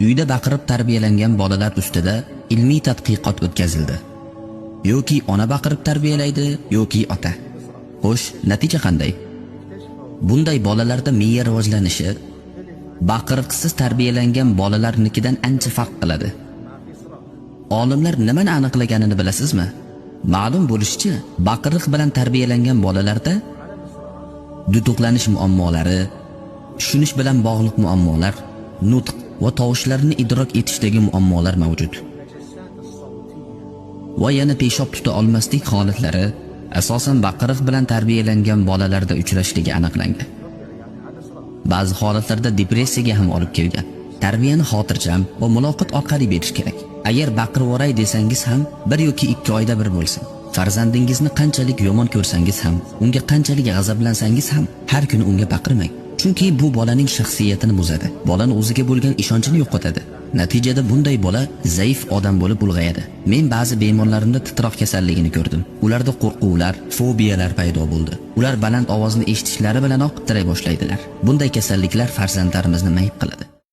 uyda baqirib tarbiyalangan bolalar ustida ilmiy tadqiqot o'tkazildi. Yoki ona baqirib tarbiyalaydi, yoki ota. Xo'sh, natija qanday? Bunday bolalarda miya rivojlanishi baqiriqsiz tarbiyalangan bolalarnikidan ancha farq qiladi. Olimlar nimani aniqlaganini bilasizmi? Ma'lum bo'lishicha, baqiriq bilan tarbiyalangan bolalarda duduqlanish muammolari, tushunish bilan bog'liq muammolar, nutq va tovushlarni idrok etishdagi muammolar mavjud. Va yana peshob tuta olmaslik holatlari asosan baqiriq bilan tarbiyalangan bolalarda uchrashligi aniqlangan. Ba'zi holatlarda depressiyaga ham olib kelgan. Tarbiyani xotirjam va muloqot orqali berish kerak. Agar baqirvoray desangiz ham 1 yoki 2 oyda bir bo'lsin. Farzandingizni qanchalik yomon ko'rsangiz ham, unga qanchalik g'azablansangiz ham har kuni unga baqirmang. Chunki bu bolaning shaxsiyatini buzadi. Bolani o'ziga bo'lgan ishonchini yo'qotadi. Natijada bunday bola zaif odam bo'lib ulg'ayadi. Men ba'zi bemorlarimda titroq kasalligini ko'rdim. Ularda qo'rquvlar, fobiyalar paydo bo'ldi. Ular baland ovozni eshitishlari bilanoq titray boshlaydilar. Bunday kasalliklar farzandlarimizni mayib qiladi.